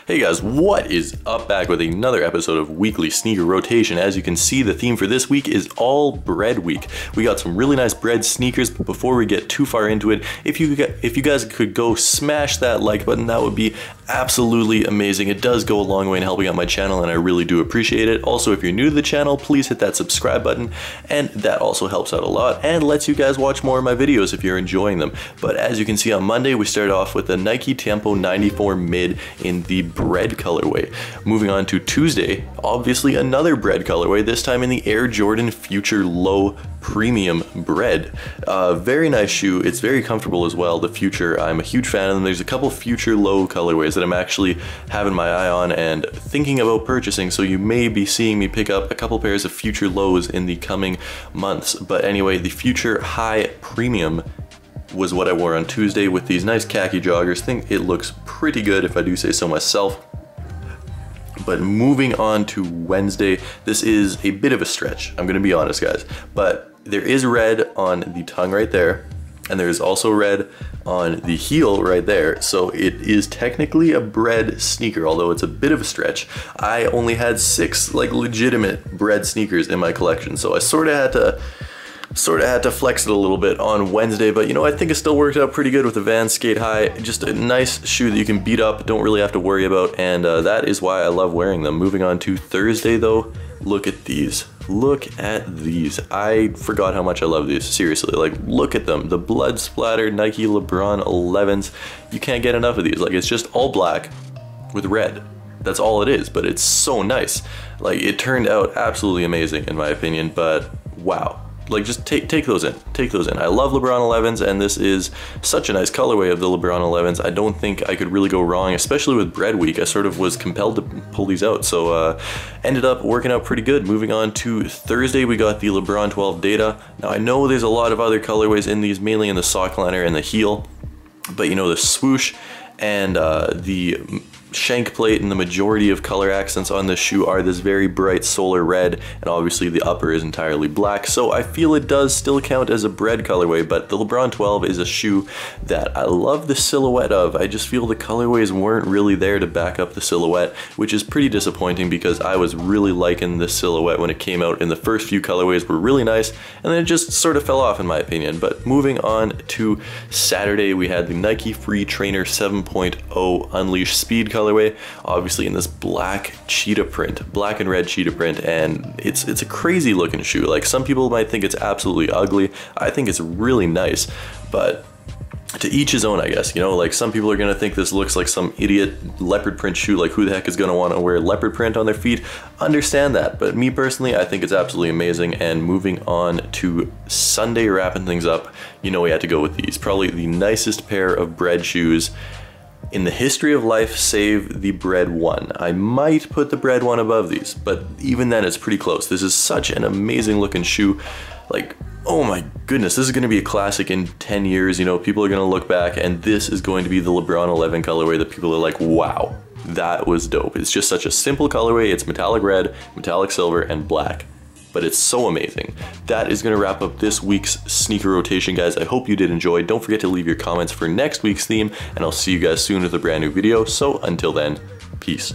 Hey guys, what is up? Back with another episode of Weekly Sneaker Rotation. As you can see, the theme for this week is all bread week. We got some really nice bread sneakers, but before we get too far into it, if you guys could go smash that like button, that would be absolutely amazing. It does go a long way in helping out my channel, and I really do appreciate it. Also, if you're new to the channel, please hit that subscribe button, and that also helps out a lot and lets you guys watch more of my videos if you're enjoying them. But as you can see, on Monday, we started off with the Nike Tempo 94 Mid in the bread colorway. Moving on to Tuesday, obviously another bread colorway, this time in the Air Jordan Future Low Premium bread. Very nice shoe. It's very comfortable as well. The Future, I'm a huge fan of them. There's a couple Future Low colorways that I'm actually having my eye on and thinking about purchasing, so you may be seeing me pick up a couple pairs of Future Lows in the coming months. But anyway, the Future High Premium was what I wore on Tuesday with these nice khaki joggers. I think it looks pretty good if I do say so myself. But moving on to Wednesday, this is a bit of a stretch, I'm gonna be honest guys, but there is red on the tongue right there, and there is also red on the heel right there, so it is technically a bread sneaker, although it's a bit of a stretch. I only had 6 like legitimate bread sneakers in my collection, so I sort of had to flex it a little bit on Wednesday, but you know, I think it still worked out pretty good with the Vans Skate High. Just a nice shoe that you can beat up, don't really have to worry about, and that is why I love wearing them. Moving on to Thursday though, look at these. Look at these. I forgot how much I love these, seriously. Like, look at them. The blood splatter Nike LeBron 11s. You can't get enough of these. Like, it's just all black with red. That's all it is, but it's so nice. Like, it turned out absolutely amazing in my opinion, but wow. Like, just take those in, take those in. I love LeBron 11s, and this is such a nice colorway of the LeBron 11s. I don't think I could really go wrong, especially with bread week. I sort of was compelled to pull these out, so ended up working out pretty good. Moving on to Thursday, we got the LeBron 12 Data. Now, I know there's a lot of other colorways in these, mainly in the sock liner and the heel, but you know, the swoosh and the shank plate and the majority of color accents on this shoe are this very bright solar red, and obviously the upper is entirely black, so I feel it does still count as a bread colorway. But the LeBron 12 is a shoe that I love the silhouette of. I just feel the colorways weren't really there to back up the silhouette, which is pretty disappointing because I was really liking this silhouette when it came out, and the first few colorways were really nice, and then it just sort of fell off in my opinion. But moving on to Saturday, we had the Nike Free Trainer 7.0 Unleash Speed colorway, obviously in this black cheetah print, black and red cheetah print, and it's a crazy looking shoe. Like, some people might think it's absolutely ugly. I think it's really nice, but to each his own, I guess. You know, like, some people are gonna think this looks like some idiot leopard print shoe. Like, who the heck is gonna want to wear leopard print on their feet? Understand that, but me personally, I think it's absolutely amazing. And moving on to Sunday, wrapping things up, you know, we had to go with these. Probably the nicest pair of bread shoes in the history of life, save the bread one. I might put the bread one above these, but even then it's pretty close. This is such an amazing looking shoe. Like, oh my goodness, this is gonna be a classic in 10 years. You know, people are gonna look back and this is going to be the LeBron 11 colorway that people are like, wow, that was dope. It's just such a simple colorway. It's metallic red, metallic silver, and black, but it's so amazing. That is gonna wrap up this week's sneaker rotation, guys. I hope you did enjoy. Don't forget to leave your comments for next week's theme, and I'll see you guys soon with a brand new video. So until then, peace.